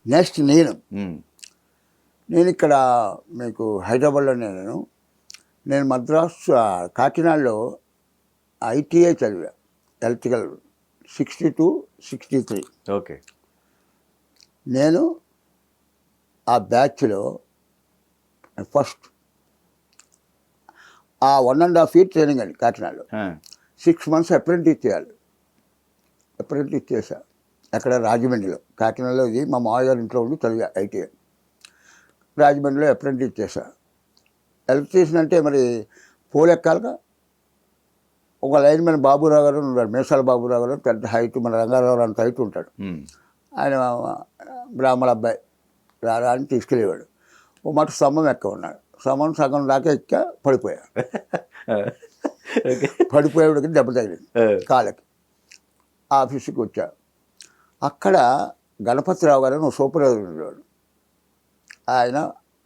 Next నేను ఉమ్. నేను ఇక్కడ మీకు హైదరాబాద్లో నేను మద్రాసు కాకినాడలో ఐటీఐ చదివా, ఎలక్ట్రికల్ 62, 63. ఓకే. నేను ఆ బ్యాచ్లో ఫస్ట్ ఆ 1.5 year ట్రైనింగ్ అండి కాకినాడలో. ఆ. 6 months అప్రెంటిస్ చేయాలి. అప్రెంటిస్ చేశా అక్కడ రాజమండ్రిలో. కాకినాడలో ఇది మా మామయ్య గారి ఇంట్లో ఉండి చదివా ఐటీఐ. రాజమండ్రిలో అప్రెంటిస్ చేశా. ఎలక్ట్రీషియన్ అంటే మరి పోల్ ఎక్కాలిగా. ఒక లైన్మెన్ బాబురావు గారు ఉన్నాడు, మేసాల బాబురావు గారు, పెద్ద హైట్, మన రంగారావు అంత హైట్ ఉంటాడు. ఉమ్. ఆయన బ్రాహ్మణ అబ్బాయి రారా అని తీసుకెళ్ళేవాడు. ఓ మాట స్తంభం ఎక్క ఉన్నాడు. స్తంభం సగం దాకా ఎక్క పడిపోయా. ఓకే. పడిపోయేవాడికి దెబ్బ తగిలింది ఆ. కాళ్ళకి. ఆఫీస్కి వచ్చా. అక్కడ గణపతిరావు గారు అని సూపర్వైజర్ ఉండేవాడు. ఆయన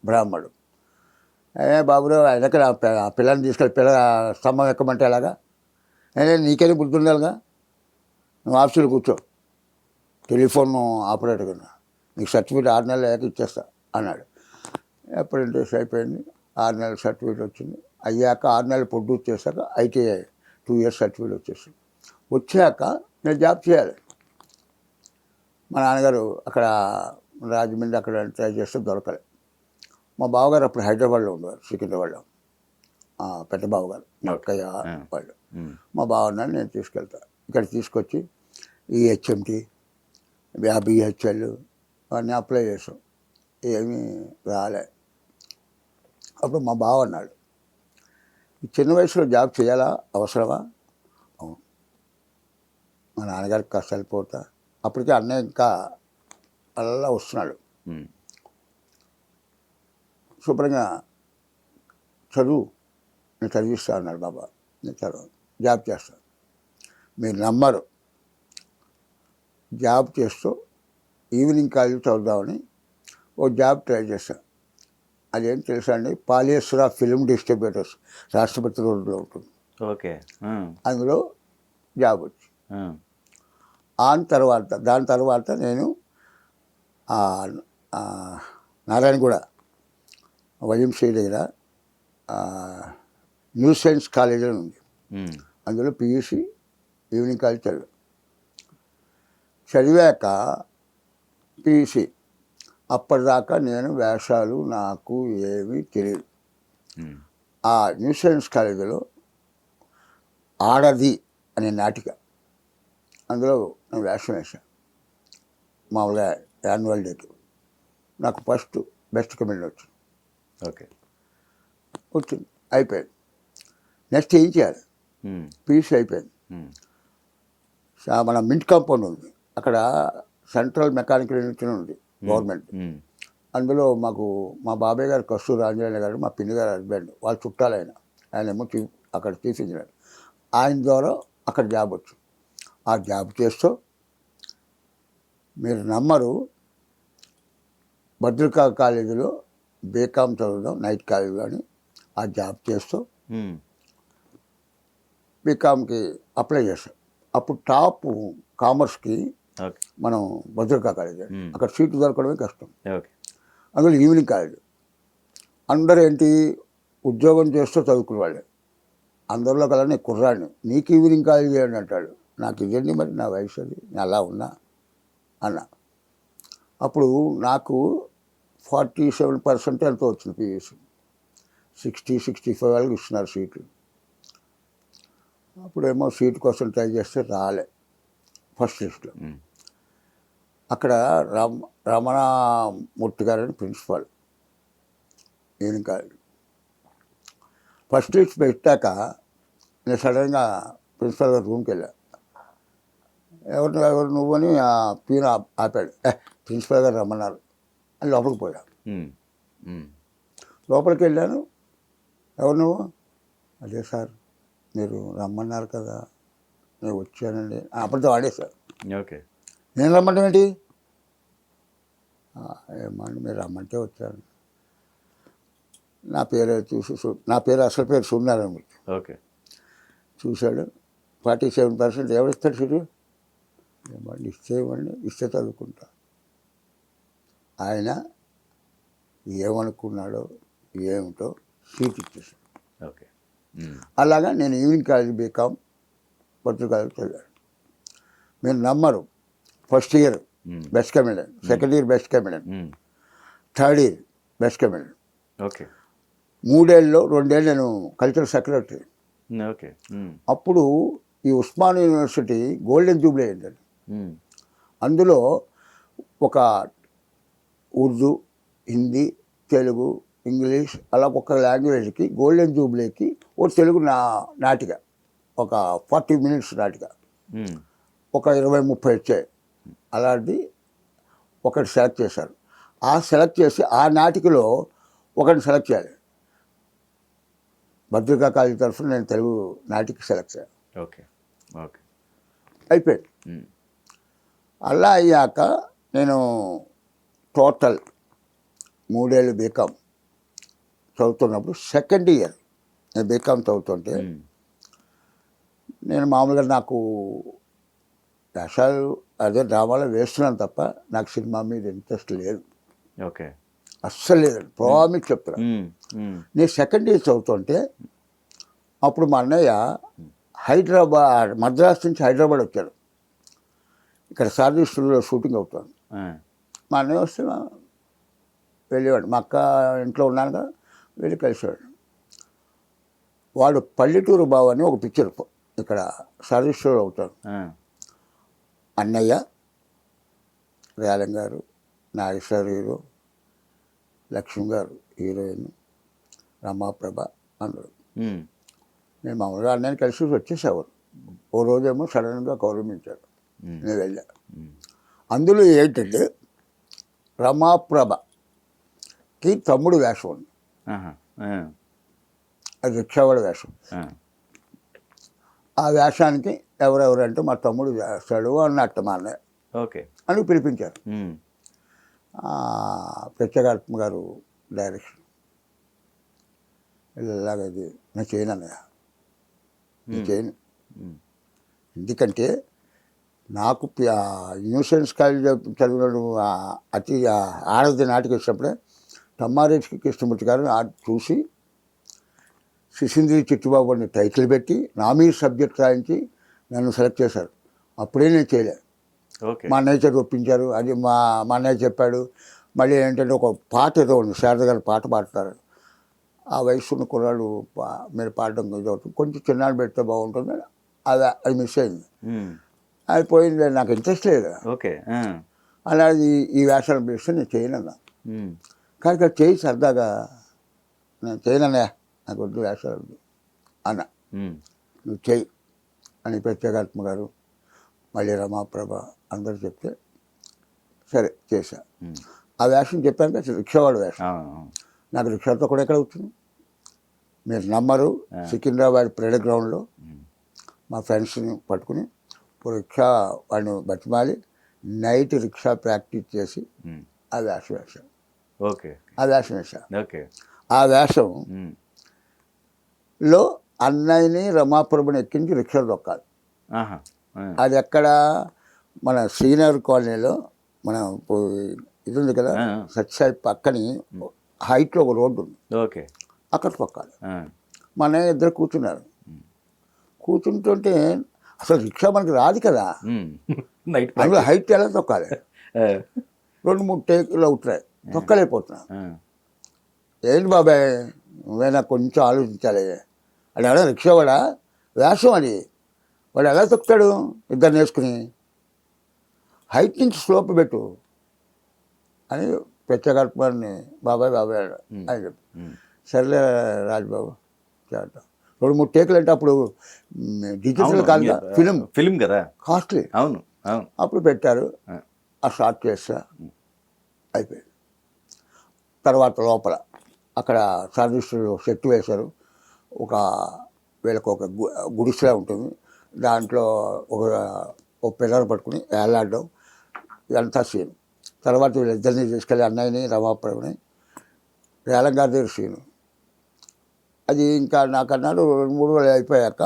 బ్రాహ్మడు. బాబురావు ఆయనకి ఆ పిల్లని తీసుకెళ్ళి స్తంభం ఎక్కమంటే ఎలాగా, నీకేనే బుద్ధి ఉండాలిగా, నువ్వు ఆఫీసులో కూర్చో, టెలిఫోన్ ఆపరేటర్ ఉన్నా, నీకు సర్టిఫికేట్ 6 నెలలు అయ్యాక ఇచ్చేస్తా అన్నాడు. అప్రెంటిస్ అయిపోయింది. 6 నెలల సర్టిఫికేట్ వచ్చింది. అయ్యాక 6 నెలలు ప్రొడ్యూస్ చేశాక ఐటీఐ 2 years సర్టిఫికేట్ వచ్చేసింది. వచ్చాక నేను జాబ్ చేయాలి. మా నాన్నగారు అక్కడ రాజమండ్రి అక్కడ ట్రై చేస్తే దొరకలే. మా బావగారు అప్పుడు హైదరాబాద్లో ఉండేవారు, సికింద్రాబాద్లో. పెద్ద బావగారు, మా అక్కయ్య వాళ్ళు. మా బావన్నాడు, నేను తీసుకెళ్తా. ఇక్కడ తీసుకొచ్చి ఈ హెచ్ఎంటి, బిహెచ్ఎల్ అవన్నీ అప్లై చేసాం. ఏమీ రాలే. అప్పుడు మా బావ అన్నాడు, ఈ చిన్న వయసులో జాబ్ చేయాలా, అవసరమా? అవును. మా నాన్నగారికి కష్టాలు పోతా. అప్పటికే అన్నయ్య ఇంకా అలా వస్తున్నాడు. శుభ్రంగా చదువు, నేను చదివిస్తా అన్నాడు బాబా. నేను చదువు, జాబ్ చేస్తాను. మీరు నమ్మరు, జాబ్ చేస్తూ ఈవినింగ్ కాలేజ్ చదువుదామని ఓ జాబ్ ట్రై చేశాను. అదేం తెలుసా అండి, పాలియేశ్వర ఫిల్మ్ డిస్ట్రిబ్యూటర్స్, రాష్ట్రపతి రోడ్లో ఉంటుంది. ఓకే. అందులో జాబ్ వచ్చి దాని తర్వాత నేను నారాయణగూడ వైఎంసీ దగ్గర న్యూ సైన్స్ కాలేజీలో ఉంది. అందులో పియూసీ ఈవినింగ్ కాలేజ్ చదివాక పియూసీ అప్పటిదాకా నేను వేషాలు నాకు ఏమీ తెలియదు. ఆ న్యూ సైన్స్ కాలేజీలో ఆడది అనే నాటిక, అందులో నేను వేషం వేశాను. మామూలుగా యాన్యువల్ డేకి నాకు ఫస్ట్ బెస్ట్ కమెంట్ వచ్చింది. ఓకే. వచ్చింది, అయిపోయింది. నెక్స్ట్ ఏం చేయాలి? పీసీ అయిపోయింది. మన మింట్ కాంపౌండ్ ఉంది అక్కడ, సెంట్రల్ మెకానికల్ యూనివర్సిటీ ఉంది గవర్నమెంట్. అందులో మాకు మా బాబాయ్ గారు కస్తూరి ఆంజనేయ గారు, మా పిన్ని గారు హస్బెండ్, వాళ్ళు చుట్టాలు. ఆయన ఏమో అక్కడ చీఫ్ ఇంజనీర్. ఆయన ద్వారా అక్కడ జాబ్ వచ్చింది. ఆ జాబ్ చేస్తూ మీరు నమ్మరు, భద్రకా కాలేజీలో బీకామ్ చదువుదాం నైట్ కాలేజీలో అని ఆ జాబ్ చేస్తూ బీకామ్కి అప్లై చేస్తాం. అప్పుడు టాప్ కామర్స్కి మనం భద్రకా కాలేజీ, అక్కడ సీటు దొరకడమే కష్టం. అందులో ఈవినింగ్ కాలేజ్. అందరూ ఏంటి, ఉద్యోగం చేస్తూ చదువుకునే వాళ్ళే. అందరిలో కల్లా నేను కుర్రాడిని, నీకు ఈవినింగ్ కాలేజ్ చేయండి అంటాడు. నాకు ఇదేంటి మరి, నా వయసు అది, నేను అలా ఉన్నా అన్న. అప్పుడు నాకు 47% ఎంతో వచ్చింది పియూసీ. 60-65 వాళ్ళకి ఇస్తున్నారు సీట్లు. అప్పుడేమో సీట్ కోసం ట్రై చేస్తే రాలే ఫస్ట్ లిస్ట్లో. అక్కడ రమణమూర్తి గారని principal evening college. First list పెట్టాక నేను సడన్గా ప్రిన్సిపాల్ గారు రూమ్కి వెళ్ళా. ఎవరు నువ్వు అని పీన ఆపాడు. ప్రిన్సిపాల్ గారు రమ్మన్నారు అని లోపలికి పోయా. లోపలికి వెళ్ళాను. ఎవరు నువ్వు? అదే సార్ మీరు రమ్మన్నారు కదా, నేను వచ్చానండి. అప్పటితో వాడేశారు. ఓకే. నేను రమ్మంటే ఏంటి? ఏమండి మీరు రమ్మంటే వచ్చాను. నా పేరు చూసి, నా పేరు అసలు పేరు సూర్యనారాయణ. ఓకే. చూశాడు. 47% ఎవరిస్తాడు సీటు? ఏమండి ఇస్తే ఇవ్వండి, ఇస్తే చదువుకుంటా. ఆయన ఏమనుకున్నాడో ఏమిటో సీట్ ఇచ్చేసాడు. ఓకే. అలాగా నేను ఈవినింగ్ కాలేజ్ బీకామ్ పత్రికలు చదివాను. మీరు నమ్మరు, first year best comedian, second year best comedian, third year best comedian. Okay. 3 ఏళ్ళలో 2 ఏళ్ళు నేను కల్చరల్ సెక్రటరీ. ఓకే. అప్పుడు ఈ ఉస్మానియా యూనివర్సిటీ గోల్డెన్ జూబ్లీ అయిందండి. అందులో ఒక ఉర్దూ, హిందీ, తెలుగు, ఇంగ్లీష్ అలా ఒక్క లాంగ్వేజ్కి గోల్డెన్ జూబ్లీకి ఓ తెలుగు నాటిక, ఒక 40 minutes నాటిక, ఒక 20-30 వచ్చాయి. అలాంటి ఒకటి సెలెక్ట్ చేశారు. ఆ సెలెక్ట్ చేసి ఆ నాటికలో ఒకరిని సెలెక్ట్ చేయాలి. భద్రికా కాలేజీ తరఫున నేను తెలుగు నాటికి సెలెక్ట్ చేయాలి. ఓకే. ఓకే. అయిపోయింది. అలా అయ్యాక నేను టోటల్ 3 ఏళ్ళు బీకామ్ చదువుతున్నప్పుడు సెకండ్ ఇయర్ నేను బీకామ్ చదువుతుంటే నేను మామూలుగా నాకు వేషాలు అదే డ్రామాలో వేస్తున్నాను తప్ప నాకు సినిమా మీద ఇంట్రెస్ట్ లేదు. ఓకే. అస్సలు లేదండి, ప్రామిస్ చెప్తున్నా. నేను సెకండ్ ఇయర్ చదువుతుంటే అప్పుడు మా అన్నయ్య హైదరాబాద్, మద్రాసు నుంచి హైదరాబాద్ వచ్చాడు. ఇక్కడ సారథి స్టూడియోలో షూటింగ్ అవుతాను. మా అన్నయ్య వస్తే వెళ్ళేవాడు. మా అక్క ఇంట్లో ఉన్నాను కదా, వెళ్ళి కలిసేవాడు. వాడు పల్లెటూరు బావ అని ఒక పిక్చర్ ఇక్కడ సారథి స్టూడియోలో అవుతాడు. అన్నయ్య, రేలం గారు, నాగేశ్వర హీరో, లక్ష్మి గారు హీరోయిన్, రమాప్రభ అందరూ. నేను మామూలుగా అన్నయ్యని కలిసి వచ్చేసేవారు. ఓ రోజేమో సడన్గా గౌరవించారు, నేను వెళ్ళా. అందులో ఏంటంటే రమాప్రభకి తమ్ముడు వేషం ఉంది, అది రిక్షావాడ వేషం. ఆ వేషానికి ఎవరెవరంటే మా తమ్ముడు వేస్తాడు అన్నట్టు మా అన్నయ్య. ఓకే. అని పిలిపించారు. ప్రత్యేకాత్మ గారు డైరెక్షన్. ఇలాగది నేను చేయను అన్నయ్య, నేను చేయను. ఎందుకంటే నాకు న్యూసెన్స్ కాలేజ్ చదివిన అతి ఆడది నాటికి వచ్చినప్పుడే తమ్మారెడ్డి కృష్ణమూర్తి గారు చూసి శిశింద్రి చిట్టుబాబు అని టైటిల్ పెట్టి నా మీద సబ్జెక్ట్ రాయించి నన్ను సెలెక్ట్ చేశారు. అప్పుడే నేను చేయలేదు. మా అన్నయ్య చేతి ఒప్పించారు. అది మా అన్నయ్య చెప్పాడు. మళ్ళీ ఏంటంటే ఒక పాట ఏదో ఉంది, శారద గారు పాట పాడతారు. ఆ వయసున్న కుర్రాడు మీరు పాడడం కొంచెం చిన్నాడు పెడితే బాగుంటుంది, అది మిస్ అయింది. అది పోయింది, నాకు ఇంట్రెస్ట్ లేదు. ఓకే. అలాగే ఈ వేషాలు పిలిస్తే నేను చేయనన్నా. కానీ ఇక్కడ చేయి సరదాగా, నేను చేయనన్నా, నాకు వద్దు వేషాలు అన్న, నువ్వు చెయ్యి అని ప్రత్యేకాత్మ గారు మళ్ళీ రమాప్రభ అందరూ చెప్తే సరే చేశా. ఆ వేషం చెప్పాక రిక్షావాడు వేషం. నాకు రిక్షాతో కూడా ఎక్కడ వచ్చింది మీరు నమ్మరు. సికింద్రాబాద్ పరేడ్ గ్రౌండ్లో మా ఫ్రెండ్స్ని పట్టుకుని రిక్షా వాడిని బతిమాలి నైట్ రిక్షా ప్రాక్టీస్ చేసి ఆ వేషం వేశాను. ఓకే. ఆ వేషం వేశాను. ఓకే. ఆ వేషంలో అన్నయ్యని రమాప్రభని ఎక్కించి రిక్షా దొక్కాలి. అది ఎక్కడ మన శ్రీనగర్ కాలనీలో మన ఇది ఉంది కదా, సత్యసాయి పక్కని హైట్లో ఒక రోడ్డు ఉంది. ఓకే. అక్కడ తొక్కాలి. మా అన్నయ్య ఇద్దరు కూర్చున్నారు. కూర్చుంటుంటే అసలు రిక్షా మనకి రాదు కదా, అందులో హైట్ ఎలా తొక్కాలి, 2-3 టేకులు అవుతున్నాయి, తొక్కలేకపోతున్నా. ఏంటి బాబాయ్ నువ్వేనా కొంచెం ఆలోచించాలి. అది ఎలా రిక్షా వాడా వేషం, అది వాడు ఎలా తొక్కుతాడు ఇద్దరు నేర్చుకుని, హైట్ నుంచి స్లోప్ పెట్టు అని ప్రత్యేకాత్మని బాబాయ్ అని చెప్పి సర్లే రాజుబాబు చేద్దాం. 2-3 టేకులు అంటే అప్పుడు డిజిటల్ కాదు, ఫిలిం కదా, కాస్ట్లీ. అవును. అప్పుడు పెట్టారు. ఆ షార్ట్ చేస్తా అయిపోయింది. తర్వాత లోపల అక్కడ సర్వీసులో సెట్ వేశారు. వీళ్ళకి ఒక గుడిసెలా ఉంటుంది, దాంట్లో ఒక పిల్లలు పట్టుకుని వేలాడడం, ఇదంతా సీన్. తర్వాత వీళ్ళిద్దరిని తీసుకెళ్ళి అన్నయ్యని రమాప్రభని రేలం గారి దగ్గర సీను. అది ఇంకా నాకు అన్నాడు 2-3 రోజులు అయిపోయాక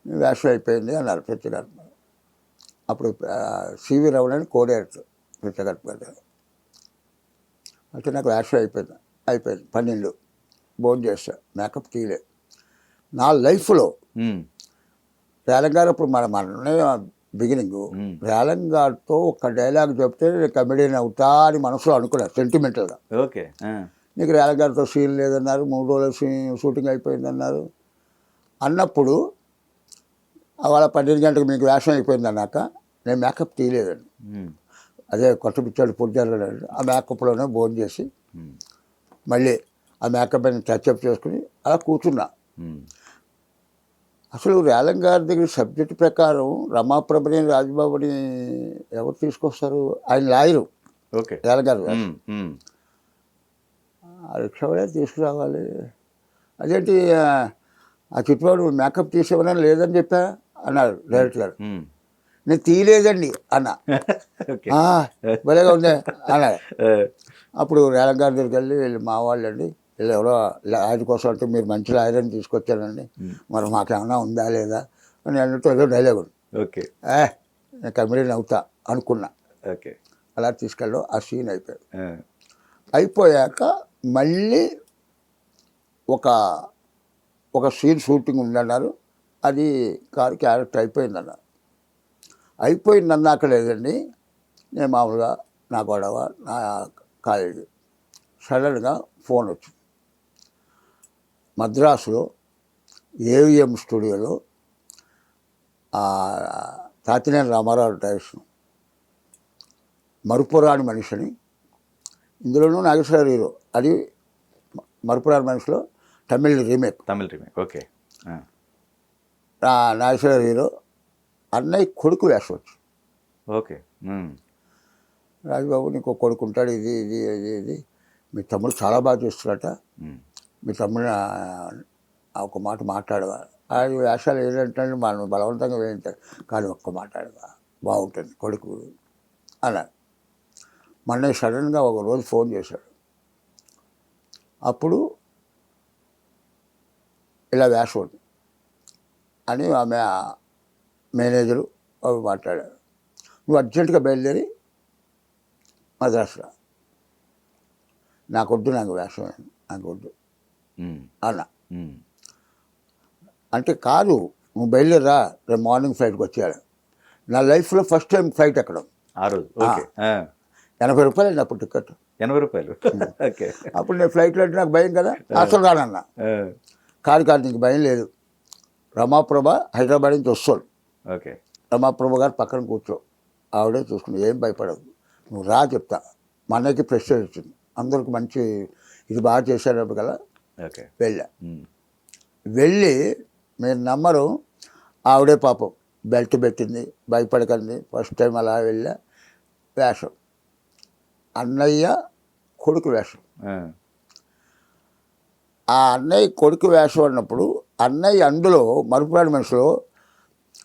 వేషం అయిపోయింది అన్నారు ప్రత్యేకాత్మ. అప్పుడు సివి రమణ అని కోడేరు ప్రత్యేకాత్మ గారు. అయితే నాకు యాక్షన్ అయిపోయింది 12 భోజనం చేస్తా, మేకప్ తీయలే. నా లైఫ్లో ఉమ్, రేలం గారు ఇప్పుడు మన బిగినింగ్ రేలం గారితో ఒక డైలాగ్ చెప్తే నేను కమెడియన్ అవుతా అని మనసులో అనుకున్నాను సెంటిమెంటల్గా. ఓకే. నీకు రేలం గారితో సీన్ లేదన్నారు, 3 రోజులు షూటింగ్ అయిపోయిందన్నారు. అన్నప్పుడు వాళ్ళ 12 గంటలకు మీకు వేషం అయిపోయింది అన్నాక నేను మేకప్ తీయలేదండి. ఉమ్, అదే కొత్త పిచ్చాడు పొద్దున్న ఆ మేకప్లోనే భోజనం చేసి ఉమ్, మళ్ళీ ఆ మేకప్ అని టచ్అప్ చేసుకుని అలా కూర్చున్నా. ఉమ్, అసలు రేలం గారి దగ్గర సబ్జెక్ట్ ప్రకారం రమాప్రభని రాజబాబుని ఎవరు తీసుకొస్తారు? ఆయన లాయరు ఓకే. రేలం గారు. ఉమ్, ఉమ్, ఆ రిక్షావాడే తీసుకురావాలి. అదేంటి ఆ చిట్టువాడు మేకప్ తీసేవని లేదని చెప్పా అన్నారు డైరెక్టర్ గారు. ఉమ్, నేను తీయలేదండి అన్న. ఓకే. భలేగా ఉంది అన్నారు. ఆ, అప్పుడు రేలం గారి దగ్గరికి వెళ్ళి వీళ్ళు మా వాళ్ళండి, వీళ్ళు ఎవరో లాయర్ కోసం అంటే మీరు మంచి లాయర్ని తీసుకొచ్చానండి, మరి మాకేమన్నా ఉందా లేదా అని అన్నట్టు ఏదో డైలాగ్ ఉంది. ఓకే. నేను కమెడియన్ అవుతా అనుకున్నా. ఓకే. అలా తీసుకెళ్ళడం ఆ సీన్ అయిపోయాడు. ఆ, అయిపోయాక మళ్ళీ ఒక సీన్ షూటింగ్ ఉందన్నారు. అది క్యారెక్టర్ అయిపోయిందన్నారు. అయిపోయిందన్నాక లేదండి, నేను మామూలుగా నా గొడవ నా కాలేజీ సడన్గా ఫోన్ వచ్చింది. మద్రాసులో ఏవిఎం స్టూడియోలో తాతినేని రామారావు డైరెక్షన్ మరుపురాని మనిషిని, ఇందులోనూ నాగేశ్వర హీరో, అది మరుపురాని మనిషిలో Tamil remake. Okay. Nageswara hero, అన్నయ్య కొడుకు వేషం వచ్చి, ఓకే. ఉమ్, రాజబాబు నీకు కొడుకు ఉంటాడు, ఇది ఇది ఇది ఇది మీ తమ్ముడు చాలా బాగా చేస్తున్నట, ఉమ్, మీ తమ్ముడు ఒక మాట మాట్లాడవా? అది వేషాలు ఏంటంటే మనం బలవంతంగా వేయించారు, కానీ ఒక్క మాట్లాడవా బాగుంటుంది కొడుకు అన్నాడు. మొన్న సడన్గా ఒక రోజు ఫోన్ చేశాడు. అప్పుడు ఇలా వేషం ఉంది అని ఆమె మేనేజరు అవి మాట్లాడారు. నువ్వు అర్జెంటుగా బయలుదేరి మద్రాసులో, నాకొద్దు, నాకు వేషం నాకు వద్దు ఉమ్, అన్న. ఉమ్, అంటే కాదు, నువ్వు బయలుదేరా, రేపు మార్నింగ్ ఫ్లైట్కి వచ్చేయాలి. నా లైఫ్లో ఫస్ట్ టైం ఫ్లైట్ ఎక్కడం. ఆ రోజు. ఓకే. 80 రూపాయలు అండి అప్పుడు టికెట్. 80 రూపాయలు. ఓకే. అప్పుడు నేను ఫ్లైట్లో అంటే నాకు భయం కదా, అసలు రానన్నా. ఆ, కాదు నీకు భయం లేదు, రమాప్రభ హైదరాబాద్ నుంచి వస్తాడు, ఓకే. రమాప్రభ గారు పక్కన కూర్చో, ఆవిడే చూసుకుని ఏం భయపడదు, నువ్వు రా చెప్తా. మా అన్నయ్యకి ప్రెస్టేజ్ వచ్చింది, అందరికి మంచి ఇది బాగా చేశారు కదా. ఓకే. వెళ్ళా. ఉమ్, వెళ్ళి మీరు నమ్మరు, ఆవిడే పాపం బెల్ట్ పెట్టింది, భయపడకండి. ఫస్ట్ టైం అలా వెళ్ళా. వేషం అన్నయ్య కొడుకు వేషం. ఆ, ఆ అన్నయ్య కొడుకు వేషం అన్నప్పుడు అన్నయ్య అందులో మరుపురాని మనిషిలో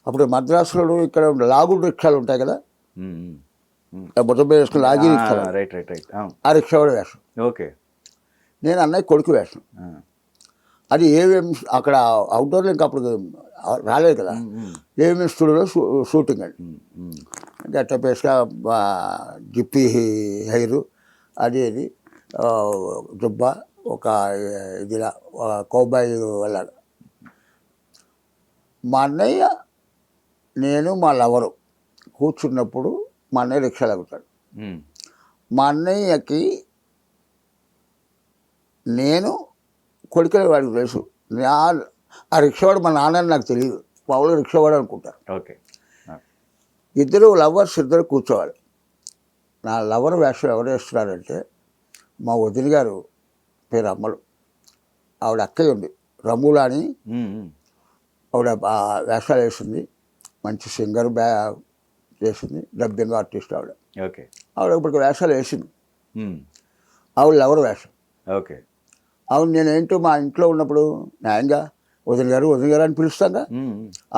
అప్పుడు మద్రాసులో ఇక్కడ లాగుడు రిక్షాలు ఉంటాయి కదా, ఉమ్, ఉమ్, బుద్ధ వేసుకుని లాగి రిక్షాలు, రైట్ రైట్ రైట్. ఆ రిక్షా కూడా వేషం. ఓకే. నేను అన్నయ్య కొడుకు వేషం. అది ఏవిఎం అక్కడ అవుట్డోర్లో ఇంకా అప్పుడు రాలేదు కదా, ఏవిఎం స్టూడియోలో షూటింగ్ అండి. గట్టపేస్గా జిప్పి హెయిరు, అది ఇది దుబ్బ, ఒక ఇదిలా కౌబాయ్ వల్ల. మా అన్నయ్య నేను మా లవరు కూర్చున్నప్పుడు మా అన్నయ్య రిక్షా లాగుతాడు. మా అన్నయ్యకి నేను కొడుకునే వాడికి తెలుసు. ఆ రిక్షావాడు మా నాన్నని నాకు తెలియదు, మామూలుగా రిక్షావాడు అనుకుంటారు. ఓకే. ఇద్దరు లవర్స్ ఇద్దరు కూర్చోవాలి. నా లవర్ వేషం ఎవరు వేస్తున్నారంటే మా వదిన గారు పేరు అమ్మలు, ఆవిడ అక్కయ్య ఉంది రమూల అని, ఆవిడ వేషాలు వేసింది, మంచి సింగర్ చేసింది, డబ్బింగ్ ఆర్టిస్ట్ ఆవిడ. ఓకే. ఆవిడ ఇప్పటికి వేషాలు వేసింది. ఆవిడ లవర్ వేషం. ఓకే. ఆవిడ నేనేంటో మా ఇంట్లో ఉన్నప్పుడు న్యాయంగా వదిన గారు అని పిలుస్తాగా,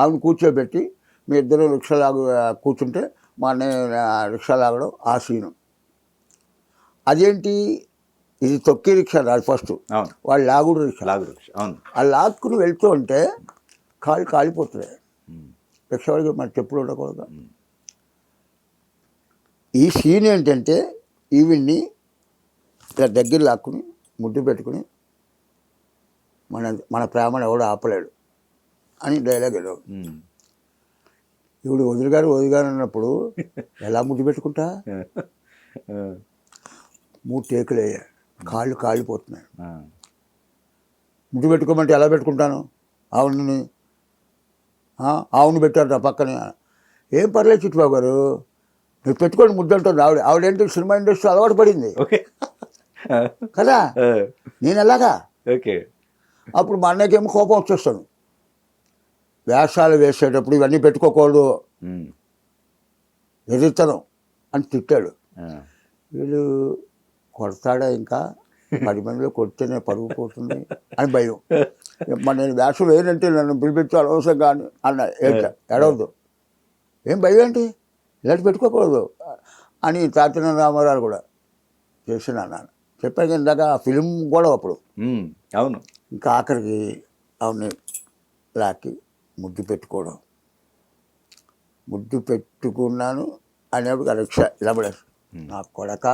ఆవిడ కూర్చోబెట్టి మీ ఇద్దరు రిక్షా లాగు కూర్చుంటే మా అన్నయ్య రిక్షా లాగడం ఆ సీను. అదేంటి, ఇది తొక్కి రిక్షా రాదు ఫస్ట్, వాళ్ళు లాగుడు రిక్షా. ఆ లాక్కుని వెళ్తూ ఉంటే కాళ్ళు కాలిపోతున్నాయి. రిక్షా వాడికి మన చెప్పులు ఉండకూడదు. ఈ సీన్ ఏంటంటే ఈవిడ్ని ఇలా దగ్గర లాక్కుని ముద్దు పెట్టుకుని మన మన ప్రేమను ఎవడు ఆపలేడు అని డైలాగ్ ఏదో. ఇప్పుడు వదిలిగారు అన్నప్పుడు ఎలా ముద్దు పెట్టుకుంటా? 3 టేకులు అయ్యాయి, కాళ్ళు కాళ్ళిపోతున్నాయి. ముద్దు పెట్టుకోమంటే ఎలా పెట్టుకుంటాను? ఆవుని పెట్టారు నా పక్కనే. ఏం పర్లేదు చిట్టుబాబు గారు, మీరు పెట్టుకోండి ముద్దు అంటుంది ఆవిడేంటి సినిమా ఇండస్ట్రీ అలవాటు పడింది కదా, నేను ఎలాగా? అప్పుడు మా అన్నయ్యకేమో కోపం వచ్చేస్తాను. వేషాలు వేసేటప్పుడు ఇవన్నీ పెట్టుకోకూడదు, ఎదుగుతాను అని తిట్టాడు. వీళ్ళు కొడతాడా ఇంకా 10 మందిలో కొడితేనే పరుగు పోతుంది అని భయం. మరి నేను వేషం వేయనంటే నన్ను పిలిపించు అనవసరం కానీ అన్న ఎడవద్దు. ఏం భయం ఏంటి, ఇలాంటి పెట్టుకోకూడదు అని తాతిన రామారావు కూడా చేసిన అన్నాను. చెప్పాను ఇందాక ఆ ఫిలిం కూడా అప్పుడు. అవును. ఇంకా ఆఖరికి ఆవిడని లాక్కి ముద్దు పెట్టుకోవడం. ముద్దు పెట్టుకున్నాను అనేప్పుడు రిక్షా ఇలా పడేసి, నా కొడక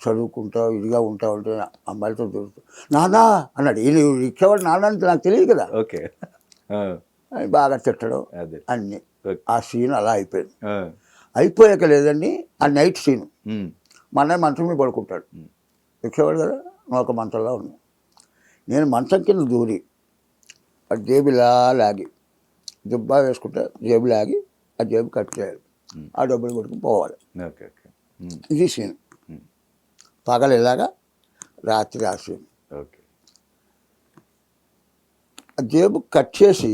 చదువుకుంటావు ఇదిగా ఉంటావు అంటే అమ్మాయిలతో దొరుకుతావు నానా అన్నాడు. ఇది రిక్షావాడు నాన్న అంటే నాకు తెలియదు కదా. అని బాగా తిట్టడం అన్నీ. ఆ సీన్ అలా అయిపోయింది. అయిపోయాక లేదండి ఆ నైట్ సీను. మా అన్నయ్య మంచం మీద పడుకుంటాడు, రిక్షావాడు కదా, ఒక మంచంలో ఉన్నాను. నేను మంచం కింద దూరి ఆ జేబులా లాగి దుబ్బా వేసుకుంటే జేబు లాగి ఆ జేబు కట్ చేయాలి, ఆ డబ్బులు కొట్టుకుని పోవాలి. ఇది సీన్. పగలు ఇలాగా, రాత్రి ఆ సీన్. ఆ జేబు కట్ చేసి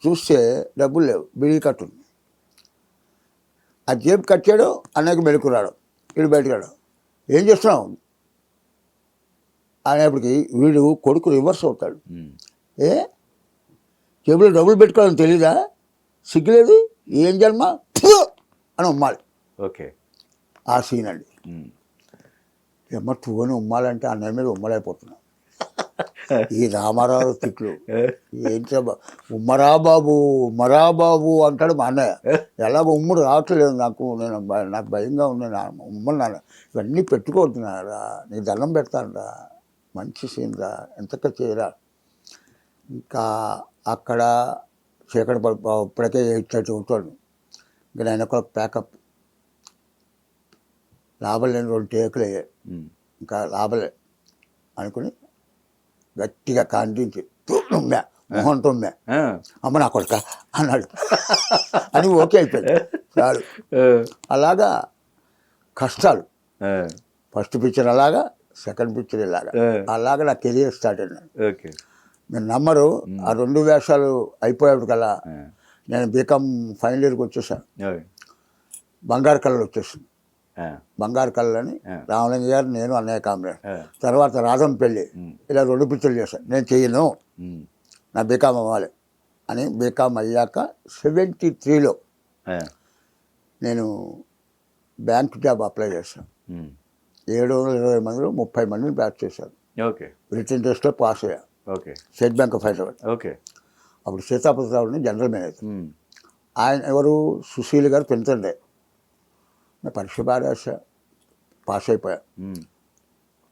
చూస్తే డబ్బులు లేవు, బిడీ కట్టు ఉంది. ఆ జేబు కట్ చేయడం అన్నయ్యకి మెలకు రావడం, వీడు బయటకు రావడం. ఏం చేస్తున్నావు అనేప్పటికి వీడు కొడుకు రివర్స్ అవుతాడు. ఏ జేబులో డబ్బులు పెట్టుకోవాలని తెలీదా, సిగ్గులేదు, ఏం జన్మ అని ఉమ్మాలి. ఆ సీన్ అండి. ఏమో టూని ఉమ్మాలంటే అన్నయ్య మీద ఉమ్మలైపోతున్నాం. ఈ రామారావు తిట్లు ఏంటి ఉమ్మరా బాబు అంటాడు మా అన్నయ్య. ఎలాగో ఉమ్ముడు రావట్లేదు నాకు భయంగా ఉంది, ఉమ్మలు నాన్న ఇవన్నీ పెట్టుకోవద్దున్నారా, నీకు దండం పెడతానురా, మంచి సీన్ రా, ఎంతగా చేయరా. ఇంకా అక్కడ చీకటి ఇప్పటికే 8:30 అవుతాడు. ఇంకా 9 o'clock ప్యాకప్. లాభం లేని 2 టేకులు అయ్యాయి, ఇంకా లాభలే అనుకుని గట్టిగా కాంటించి తుమ్మే మొహం తుమ్మే, అమ్మ నా కొడుక అన్నాడు అని ఓకే అయిపోయింది చాలు. అలాగా కష్టాలు. ఫస్ట్ పిక్చర్ అలాగా, సెకండ్ పిక్చర్ ఇలాగా, అలాగా నా కెరియర్ స్టార్ట్ అయినాడు. మీరు నమ్మరు, ఆ 2 వేషాలు అయిపోయేప్పటికల్లా నేను బీకామ్ ఫైనల్ ఇయర్కి వచ్చేసాను. బంగారు కళలు వచ్చేసింది. బంగారు కళలని రామలింగ గారు, నేను, అన్నయ్య కామ్రేడ్. తర్వాత రాధం పెళ్ళి, ఇలా 2 పిక్చర్లు చేశాను. నేను చెయ్యను, నా బీకామ్ అవ్వాలి అని బీకామ్ అయ్యాక 73లో నేను బ్యాంక్ జాబ్ అప్లై చేశాను. 720 మందిలో 30 మందిని బ్యాచ్ చేశాను. రిటర్న్ టెస్ట్లో పాస్ అయ్యా, స్టేట్ బ్యాంక్ ఆఫ్ హైదరాబాద్. అప్పుడు సీతాపతిరావుని జనరల్ మేనేజర్. ఆయన ఎవరు, సుశీల్ గారు పెంచండి. నా పరీక్ష బాగా రాసా, పాస్ అయిపోయా.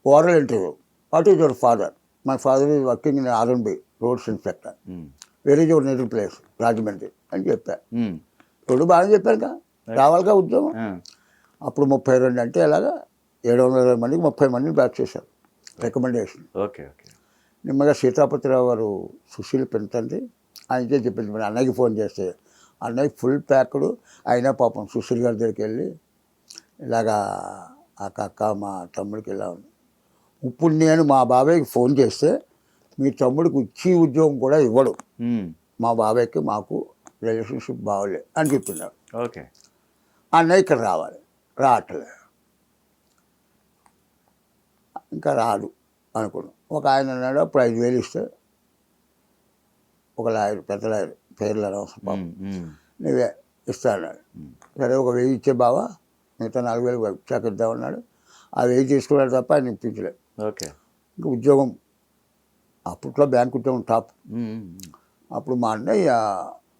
Oral interview, what is your father? My father is working in R&B roads inspector, where is your native place? Rajahmundry అని చెప్పా. 2 బాగా చెప్పాను కదా, రావాలిగా ఉద్యోగం. అప్పుడు 32 అంటే ఎలాగా 720 మందికి 30 మందిని బ్యాచ్ చేశారు, రికమెండేషన్. నిమ్మగా సీతాపతిరావు గారు సుశీల్ పెంచండి ఆయనకే చెప్పింది. మరి అన్నయ్యకి ఫోన్ చేస్తే అన్నయ్య ఫుల్ ప్యాక్డ్ అయినా పాపం సుశీల్ గారి దగ్గరికి వెళ్ళి ఇలాగా అక్క మా తమ్ముడికి ఇలా ఉంది. ఇప్పుడు నేను మా బాబాయ్కి ఫోన్ చేస్తే మీ తమ్ముడికి ఉద్యోగం కూడా ఇవ్వడు, మా బాబాయ్కి మాకు రిలేషన్షిప్ బాగోలే అని చెప్తున్నాడు. అన్నయ్య ఇక్కడ రావాలి, రావట్లేదు, ఇంకా రాడు అనుకున్నాం. ఒక ఆయన అన్నాడు, అప్పుడు 5,000 ఇస్తే ఒక లాయర్, పెద్ద లాయర్, పేర్లు అనవసరం పాపం, నువ్వే ఇస్తా అన్నాడు. సరే ఒక 1000 ఇచ్చే బావా, మిగతా 4,000 వచ్చాక ఇద్దామన్నాడు. ఆ 1000 తీసుకున్నాడు తప్ప ఆయన ఇప్పించలేదు. ఇంకా ఉద్యోగం అప్పట్లో బ్యాంక్ ఉద్యోగం టాప్. అప్పుడు మా అన్నయ్య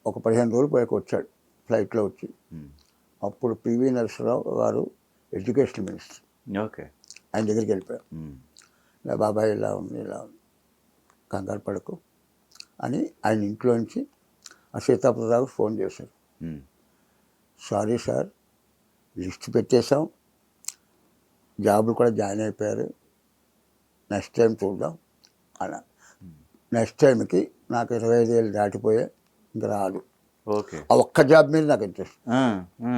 ఒక 15 రోజులు పోయాక వచ్చాడు ఫ్లైట్లో వచ్చి. అప్పుడు పివి నరసింహరావు గారు ఎడ్యుకేషన్ మినిస్టర్. ఆయన దగ్గరికి వెళ్ళిపోయాం. ఉమ్. ఇలా బాబాయ్ ఇలా ఉంది కంగారు పడకు అని ఆయన ఇంట్లో నుంచి ఆ సీతాపతిరావు ఫోన్ చేశారు. ఉమ్. సారీ సార్, లిస్ట్ పెట్టేశాం, జాబులు కూడా జాయిన్ అయిపోయారు, నెక్స్ట్ టైం చూద్దాం అలా. నెక్స్ట్ టైంకి నాకు 25 ఏళ్ళు దాటిపోయే ఇంకా రాదు. ఓకే. ఆ ఒక్క జాబ్ మీద నాకు ఇంట్రెస్ట్. ఆ, ఆ.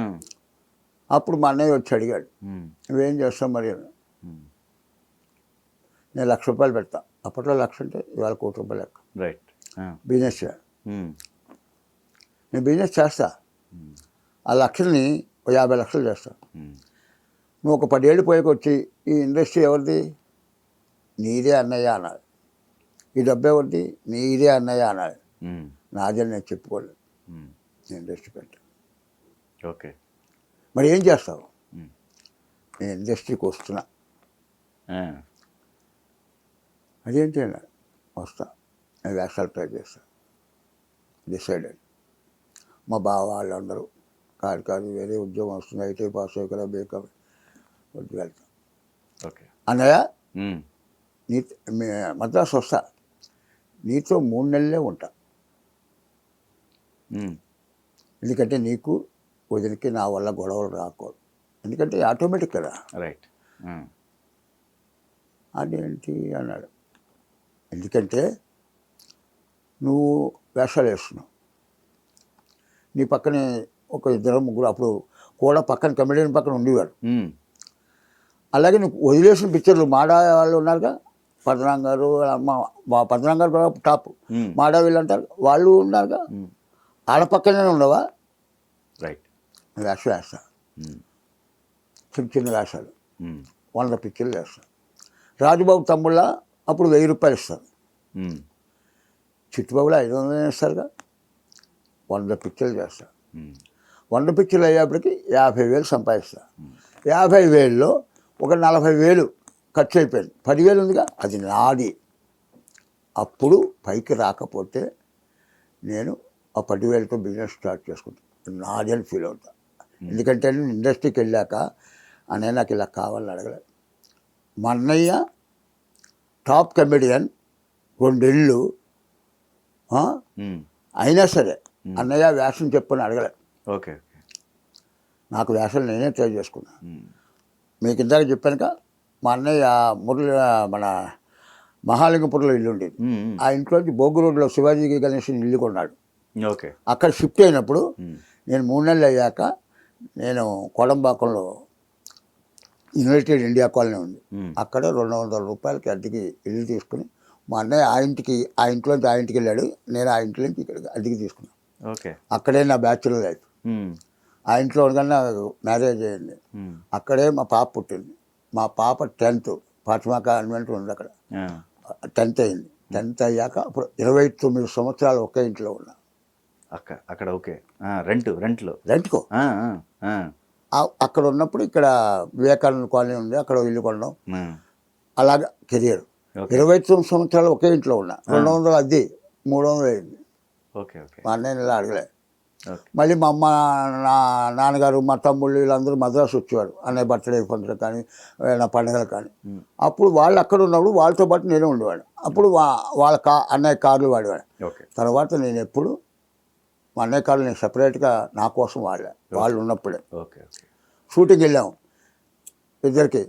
అప్పుడు మా అన్నయ్య వచ్చి అడిగాడు, ఉమ్. నువ్వేం చేస్తావు మరి అని. ఉమ్. నేను ₹1,00,000 పెడతా. అప్పట్లో 1,00,000 అంటే ఇవాళ ₹1,00,00,000 లెక్క. రైట్. ఆ. బిజినెస్ చేయాలి. ఉమ్. నేను బిజినెస్ చేస్తా, ఉమ్. ఆ 1,00,000ని ఓ 50 లక్షలు చేస్తా. ఉమ్. నువ్వు ఒక 10 ఏళ్ళు పోయాక వచ్చి ఈ ఇండస్ట్రీ ఎవరిది, నీదే అన్నయ్య అన్నాడు. ఈ డబ్బు ఎవరిది, నీదే అన్నయ్య అన్నాడు. ఉమ్. నాదని నేను చెప్పుకోలేదు, ఉమ్. నేను ఇండస్ట్రీ పెట్టాను. ఓకే. మరి ఏం చేస్తావు, ఉమ్. నేను ఇండస్ట్రీకి వస్తున్నా. ఆ. అదేంటి అన్నాడు, వస్తా, నేను వేషాలు ట్రై చేస్తా. డిసైడెడ్. మా బావ వాళ్ళందరూ కాదు వేరే ఉద్యోగం వస్తుంది, ఐటీ పాస్ అయ్యి కదా బేకం వద్దు వెళ్తా. ఓకే. అన్నయ్య ఉమ్. నీ మద్రాసు వస్తా, నీతో 3 నెలలే ఉంటా, ఉమ్. ఎందుకంటే నీకు వదిలికి నా వల్ల గొడవలు రాకూడదు, ఎందుకంటే ఆటోమేటిక్ కదా. రైట్. ఆ. అదేంటి అన్నాడు, ఎందుకంటే నువ్వు వేషాలు వేస్తున్నావు, నీ పక్కనే ఒక 2-3 అప్పుడు కూడా పక్కన కమెడియన్ పక్కన ఉండేవారు. ఉమ్. అలాగే నువ్వు వదిలేసిన పిక్చర్లు మాడా వాళ్ళు ఉన్నారుగా, పద్మనాభం గారు, మా పద్మనాభం గారు కూడా టాప్, ఉమ్. మాడా వీళ్ళు అంటారు, వాళ్ళు ఉన్నారుగా, ఉమ్. ఆడ పక్కనే ఉండవా, రైట్. వేషం వేస్తా, ఉమ్. చిన్న వేషాలు, ఉమ్. 100 పిక్చర్లు వేస్తాను. రాజుబాబు తమ్ముళ్ళ అప్పుడు ₹1000 ఇస్తారు, ఉమ్. చిట్టుబాబులో 500 ఇస్తారుగా, 100 పిక్చర్లు చేస్తాను. ఉమ్. 100 పిక్చర్లు అయ్యేప్పటికి 50,000 సంపాదిస్తా. 50,000లో ఒక 40,000 ఖర్చు అయిపోయింది, 10,000 ఉందిగా, అది నాది. అప్పుడు పైకి రాకపోతే నేను ఆ 10,000తో బిజినెస్ స్టార్ట్ చేసుకుంటాను, నాది అని ఫీల్ అవుతా. ఎందుకంటే నేను ఇండస్ట్రీకి వెళ్ళాక అన్నయ్య నాకు ఇలా కావాలని అడగలేదు. మా అన్నయ్య టాప్ కమెడియన్, 2 ఇళ్ళు ఉమ్. అయినా సరే అన్నయ్య వేషం చెప్పని అడగలేదు. ఓకే. ఓకే. నాకు వేషాలు నేనే ట్రై చేసుకున్నా. ఉమ్. మీకు ఇందాక చెప్పానుక, మా అన్నయ్య మురళి మన మహాలింగపురంలో ఇల్లు ఉండేది. ఉమ్. ఉమ్. ఆ ఇంట్లోంచి బోగు రోడ్లో శివాజీ గణేషన్ ఇల్లు కొన్నాడు. ఓకే. అక్కడ షిఫ్ట్ అయినప్పుడు ఉమ్. నేను 3 నెలలు అయ్యాక నేను కోడంబాకంలో యునైటెడ్ ఇండియా కాలనీ ఉంది, ఉమ్. అక్కడ ₹200 అద్దెకి ఇల్లు తీసుకుని మా అన్నయ్య ఆ ఇంట్లోంచి ఆ ఇంటికి వెళ్ళాడు, నేను ఆ ఇంట్లోంచి ఇక్కడ అద్దెకి తీసుకున్నాను. ఓకే. అక్కడే నా బ్యాచులర్ లైఫ్. ఉమ్. ఆ ఇంట్లో ఉండగానే నాకు మ్యారేజ్ అయ్యింది, ఉమ్. అక్కడే మా పాప పుట్టింది. మా పాప 10th ఫాతిమా కాన్వెంట్ ఉంది అక్కడ, ఆ. 10th అయింది. 10th అయ్యాక అప్పుడు 29 సంవత్సరాలు ఒకే ఇంట్లో ఉన్నా. అక్కడ ఓకే. రెంట్లో రెంట్కో ఆ, ఆ, ఆ. అక్కడ ఉన్నప్పుడు ఇక్కడ వివేకానంద కాలనీ ఉంది, అక్కడ ఇల్లు కొనడం, ఆ. అలాగా కెరియర్. ఓకే. 29 సంవత్సరాలు ఒకే ఇంట్లో ఉన్నా. 200 అద్దె 300 అయింది. ఓకే. ఓకే. మా అన్నయ్య ఇలా అడగలే. ఓకే. మళ్ళీ మా అమ్మ నాన్నగారు మా తమ్ముళ్ళు వీళ్ళందరూ మద్రాసు వచ్చేవారు, అన్నయ్య బర్త్డే ఫంక్షన్ కానీ నా పండుగలు కానీ. ఉమ్. అప్పుడు వాళ్ళు అక్కడ ఉన్నప్పుడు వాళ్ళతో పాటు నేనే ఉండేవాడు. అప్పుడు వాళ్ళ అన్నయ్య కార్లు వాడేవాడు. ఓకే. తర్వాత నేను ఎప్పుడు మా అన్నయ్య కార్లు నేను సపరేట్గా నా కోసం వాడా, వాళ్ళు ఉన్నప్పుడే. ఓకే. ఓకే. షూటింగ్ వెళ్ళాము, ఇద్దరికి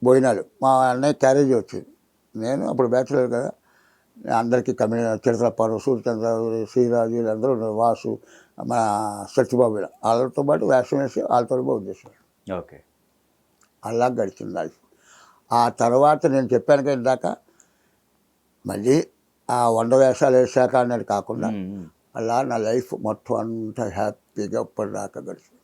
భోజనాలు, మా అన్నయ్య క్యారేజీ వచ్చింది. నేను అప్పుడు బ్యాచులర్ కదా, అందరికీ చిరతలప్పారు, సూర్యచంద్ర, శ్రీరాజు వీళ్ళందరూ ఉన్నారు, వాసు, మన సత్యబాబు వీళ్ళ వాళ్ళతో పాటు వేషం వేసి వాళ్ళతో ఉద్దేశం. ఓకే. అలా గడిచింది లైఫ్. ఆ తర్వాత నేను చెప్పాను కదా ఇందాక, మళ్ళీ ఆ 100 వేషాలు వేసాక అన్నది కాకుండా ఉమ్. ఉమ్. అలా నా లైఫ్ మొత్తం అంతా హ్యాపీగా ఇప్పటిదాకా గడిచింది.